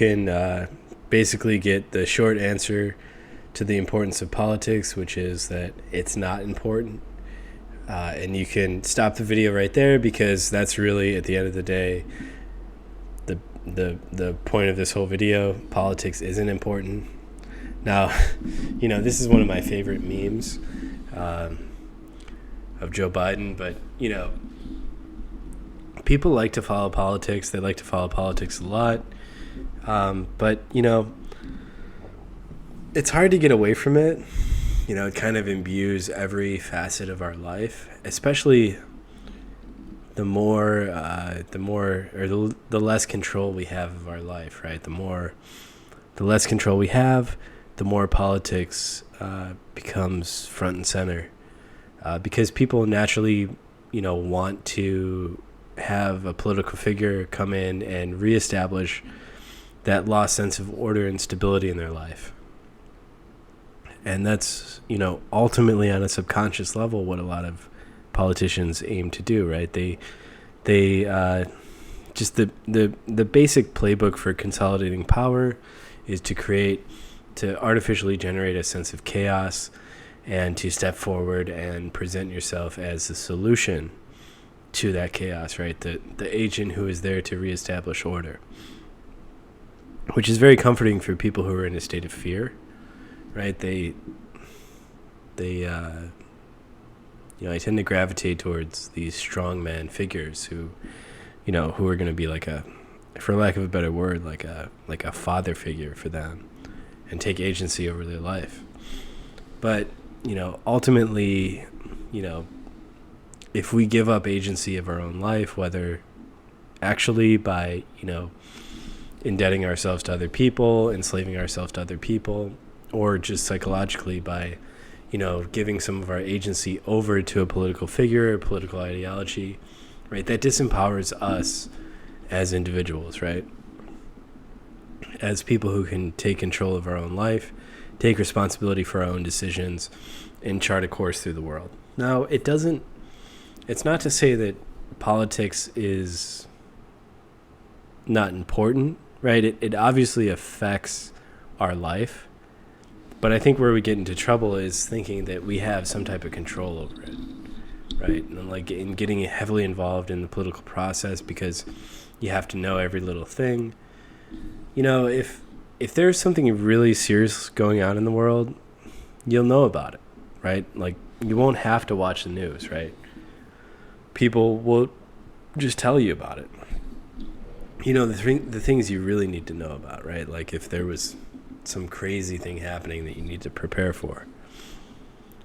Can basically get the short answer to the importance of politics, which is that it's not important. And you can stop the video right there, because that's really, at the end of the day, the point of this whole video. Politics isn't important. Now, this is one of my favorite memes of Joe Biden, but people like to follow politics. They like to follow politics a lot. But it's hard to get away from it. It kind of imbues every facet of our life, especially the less control we have of our life, right? The less control we have, the more politics becomes front and center, because people naturally, want to have a political figure come in and reestablish that lost sense of order and stability in their life. And that's, ultimately on a subconscious level what a lot of politicians aim to do, right? They just the basic playbook for consolidating power is to artificially generate a sense of chaos, and to step forward and present yourself as the solution to that chaos, right? The agent who is there to reestablish order, which is very comforting for people who are in a state of fear, right? I tend to gravitate towards these strongman figures who are going to be like for lack of a better word, like a father figure for them, and take agency over their life. But, ultimately, if we give up agency of our own life, whether actually by, indebting ourselves to other people, enslaving ourselves to other people, or just psychologically by, giving some of our agency over to a political figure or political ideology, right? That disempowers us as individuals, right? As people who can take control of our own life, take responsibility for our own decisions, and chart a course through the world. Now, it's not to say that politics is not important, right? It obviously affects our life. But I think where we get into trouble is thinking that we have some type of control over it, right? And in getting heavily involved in the political process because you have to know every little thing. If there's something really serious going on in the world, you'll know about it, right? You won't have to watch the news, right? People will just tell you about it. The things you really need to know about, right? If there was some crazy thing happening that you need to prepare for.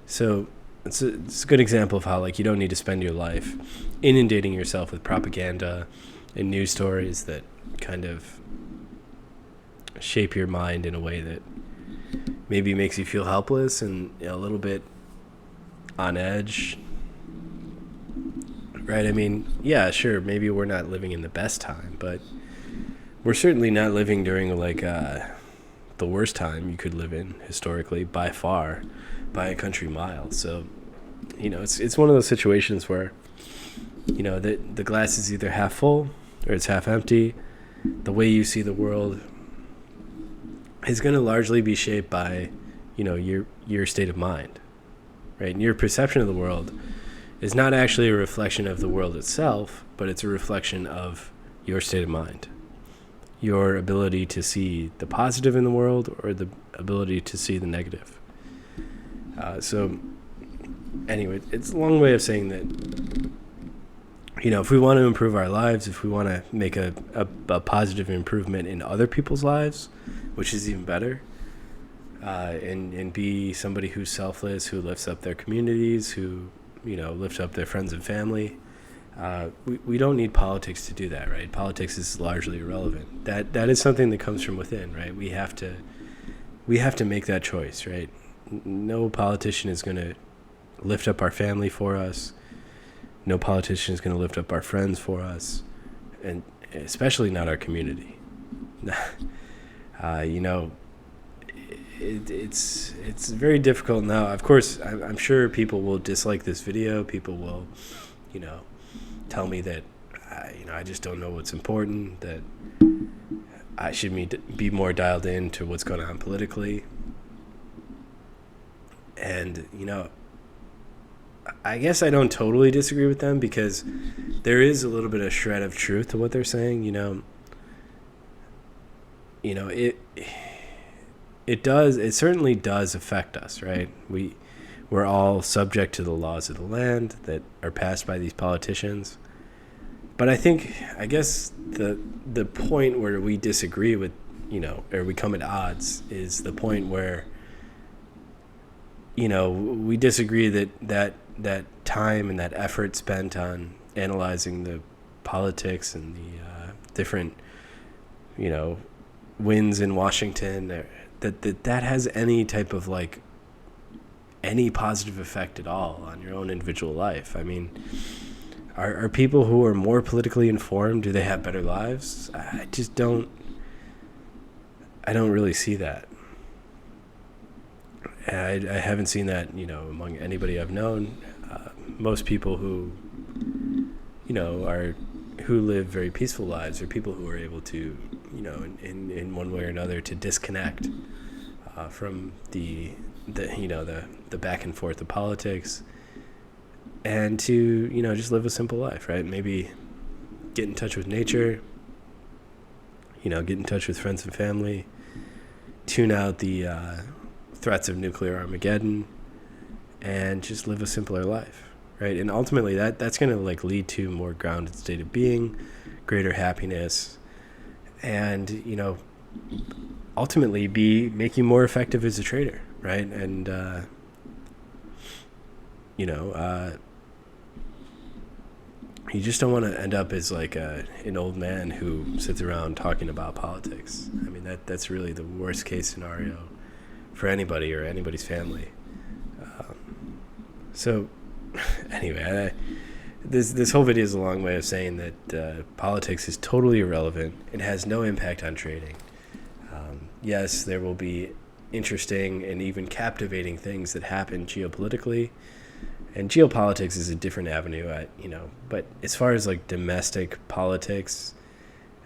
So it's a good example of how you don't need to spend your life inundating yourself with propaganda and news stories that kind of shape your mind in a way that maybe makes you feel helpless and a little bit on edge, right? I mean, yeah, sure, maybe we're not living in the best time, but we're certainly not living during the worst time you could live in historically, by far, by a country mile. So, it's one of those situations where, the glass is either half full or it's half empty. The way you see the world is going to largely be shaped by, your state of mind, right? And your perception of the world is not actually a reflection of the world itself, but it's a reflection of your state of mind. Your ability to see the positive in the world or the ability to see the negative. So anyway, it's a long way of saying that, if we want to improve our lives, if we want to make a positive improvement in other people's lives, which is even better, and be somebody who's selfless, who lifts up their communities, who, lifts up their friends and family, we don't need politics to do that, right? Politics is largely irrelevant. That is something that comes from within, right? We have to make that choice, right? No politician is going to lift up our family for us. No politician is going to lift up our friends for us, and especially not our community. It's very difficult now. Of course, I'm sure people will dislike this video. People will, tell me that, I just don't know what's important, that I should be more dialed into what's going on politically. And, I guess I don't totally disagree with them, because there is a little bit of shred of truth to what they're saying. It certainly does affect us, right? We're all subject to the laws of the land that are passed by these politicians. But I guess the point where we disagree with, or we come at odds, is the point where, we disagree that time and that effort spent on analyzing the politics and the different, wins in Washington, that has any type of any positive effect at all on your own individual life. I mean, are people who are more politically informed, do they have better lives? I don't really see that. I haven't seen that, among anybody I've known. Most people who live very peaceful lives are people who are able to, in one way or another, to disconnect from the back and forth of politics, and to, just live a simple life, right? Maybe get in touch with nature, get in touch with friends and family, tune out the threats of nuclear Armageddon, and just live a simpler life, right? And ultimately that's going to lead to more grounded state of being, greater happiness, and ultimately make you more effective as a trader, right? And you just don't want to end up as an old man who sits around talking about politics. I mean, that's really the worst case scenario for anybody or anybody's family. So anyway, this whole video is a long way of saying that politics is totally irrelevant. It has no impact on trading. Yes, there will be interesting and even captivating things that happen geopolitically, and geopolitics is a different avenue. But as far as domestic politics,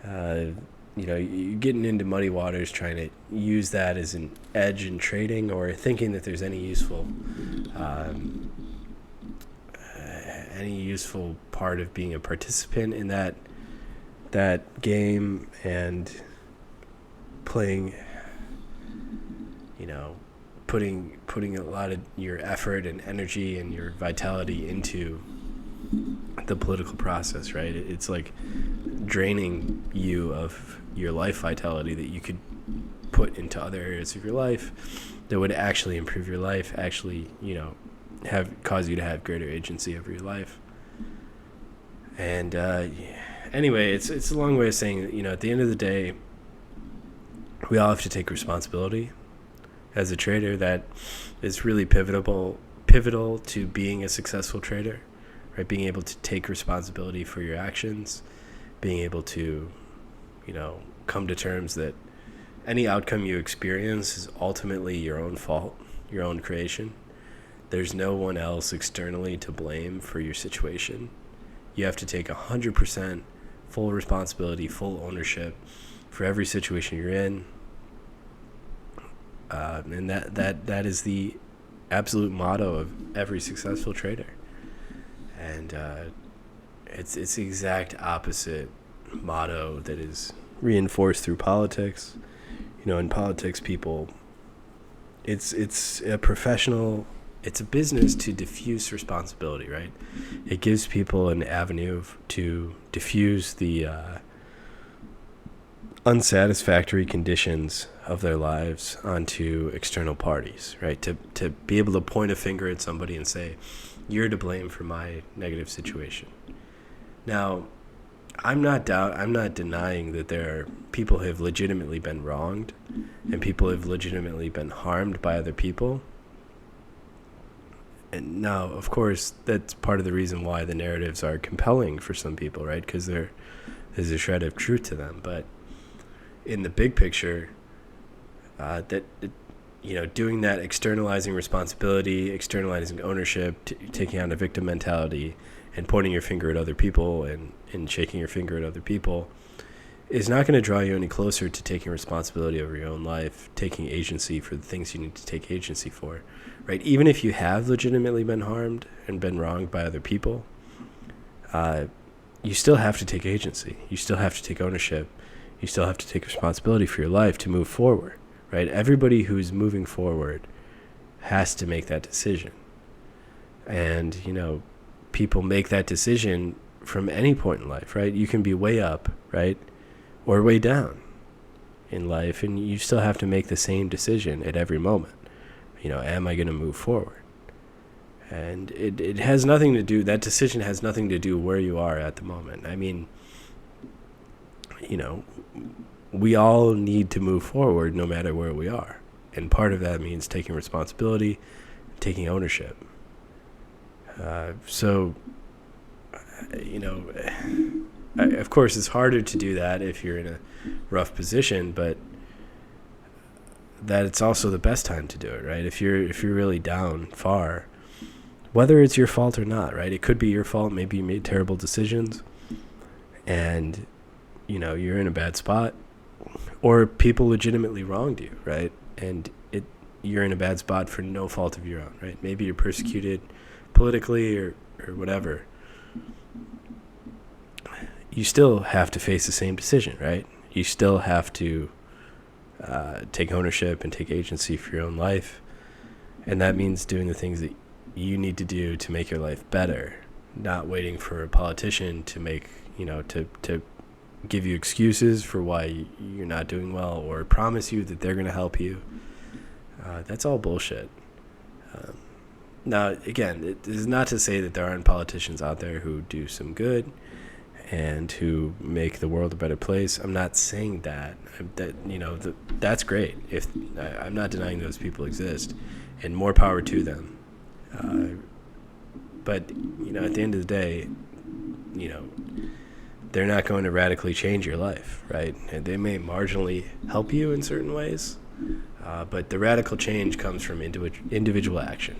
you're getting into muddy waters trying to use that as an edge in trading, or thinking that there's any useful part of being a participant in that game, and playing, putting a lot of your effort and energy and your vitality into the political process, right? It's draining you of your life vitality that you could put into other areas of your life that would actually improve your life, actually, cause you to have greater agency over your life. And anyway, it's a long way of saying that, at the end of the day, we all have to take responsibility. As a trader, that is really pivotal to being a successful trader, right? Being able to take responsibility for your actions, being able to, come to terms that any outcome you experience is ultimately your own fault, your own creation. There's no one else externally to blame for your situation. You have to take 100% full responsibility, full ownership for every situation you're in. And that is the absolute motto of every successful trader. And it's the exact opposite motto that is reinforced through politics. In politics, people, it's a business to diffuse responsibility, right? It gives people an avenue to diffuse the unsatisfactory conditions of their lives onto external parties, right? To be able to point a finger at somebody and say, you're to blame for my negative situation. Now, I'm not denying that there are people who have legitimately been wronged and people who have legitimately been harmed by other people. And now, of course, that's part of the reason why the narratives are compelling for some people, right? Because there's a shred of truth to them. But in the big picture, doing that, externalizing responsibility, externalizing ownership, taking on a victim mentality, and pointing your finger at other people and shaking your finger at other people is not going to draw you any closer to taking responsibility over your own life, taking agency for the things you need to take agency for, right? Even if you have legitimately been harmed and been wronged by other people, you still have to take agency. You still have to take ownership. You still have to take responsibility for your life to move forward, right? Everybody who's moving forward has to make that decision. And, people make that decision from any point in life, right? You can be way up, right? Or way down in life, and you still have to make the same decision at every moment. Am I going to move forward? And it has nothing to do, that decision has nothing to do where you are at the moment. I mean, we all need to move forward no matter where we are. And part of that means taking responsibility, taking ownership. Of course, it's harder to do that if you're in a rough position, but that it's also the best time to do it, right? If you're really down far, whether it's your fault or not, right? It could be your fault. Maybe you made terrible decisions and, you're in a bad spot, or people legitimately wronged you, right? And you're in a bad spot for no fault of your own, right? Maybe you're persecuted politically or whatever. You still have to face the same decision, right? You still have to take ownership and take agency for your own life. And that means doing the things that you need to do to make your life better, not waiting for a politician to make, to give you excuses for why you're not doing well or promise you that they're going to help you. That's all bullshit. Now, again, it is not to say that there aren't politicians out there who do some good and who make the world a better place. I'm not saying that. That's great. I'm not denying those people exist, and more power to them. But at the end of the day, they're not going to radically change your life, right? And they may marginally help you in certain ways, but the radical change comes from individual action.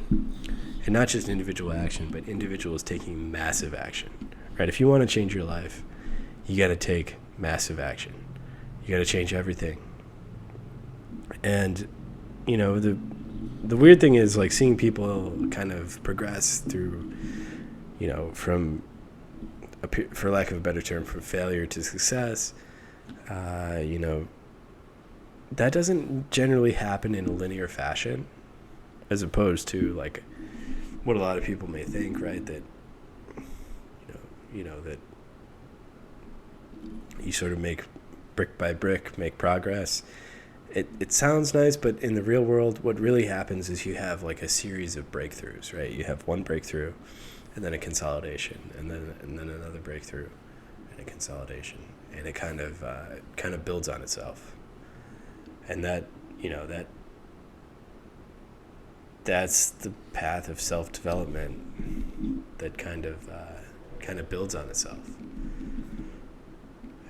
And not just individual action, but individuals taking massive action, right? If you want to change your life, you got to take massive action. You got to change everything. And, the weird thing is, like, seeing people kind of progress through, from, for lack of a better term, from failure to success, that doesn't generally happen in a linear fashion, as opposed to, like, what a lot of people may think, right? That, that you sort of make brick by brick, make progress. It sounds nice, but in the real world, what really happens is you have like a series of breakthroughs, right? You have one breakthrough, and then a consolidation, and then another breakthrough, and a consolidation, and it kind of builds on itself, and that's the path of self-development that kind of builds on itself.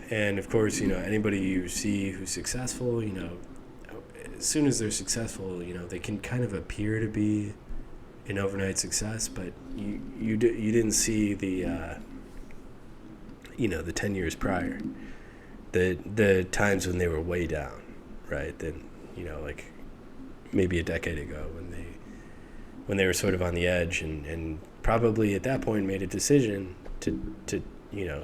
And of course, anybody you see who's successful, as soon as they're successful, they can kind of appear to be an overnight success, but you didn't see the 10 years prior, the times when they were way down, right? Then, like maybe a decade ago when they were sort of on the edge and probably at that point made a decision to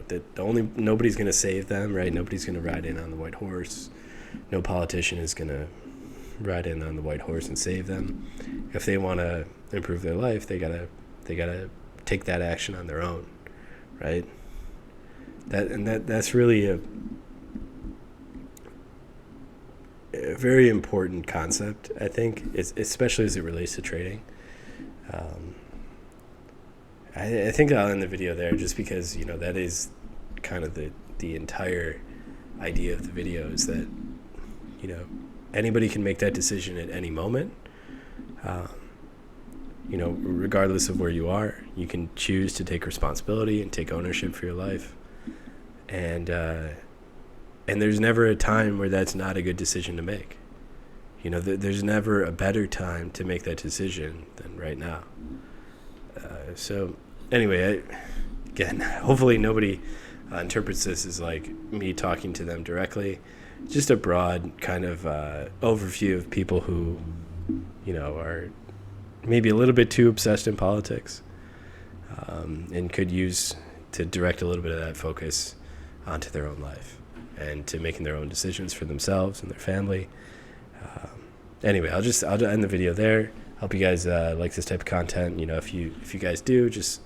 that nobody's going to save them, right? Nobody's going to ride in on the white horse. No politician is going to ride in on the white horse and save them. If they want to improve their life, they gotta take that action on their own, right? That's really a very important concept, I think, especially as it relates to trading. I think I'll end the video there just because, that is kind of the entire idea of the video is that, anybody can make that decision at any moment. Regardless of where you are, you can choose to take responsibility and take ownership for your life. And there's never a time where that's not a good decision to make. There's never a better time to make that decision than right now. So anyway, again, hopefully nobody interprets this as like me talking to them directly. Just a broad kind of overview of people who, are maybe a little bit too obsessed in politics, and could use to direct a little bit of that focus onto their own life and to making their own decisions for themselves and their family. Anyway, I'll end the video there. Hope you guys like this type of content. If you guys do, just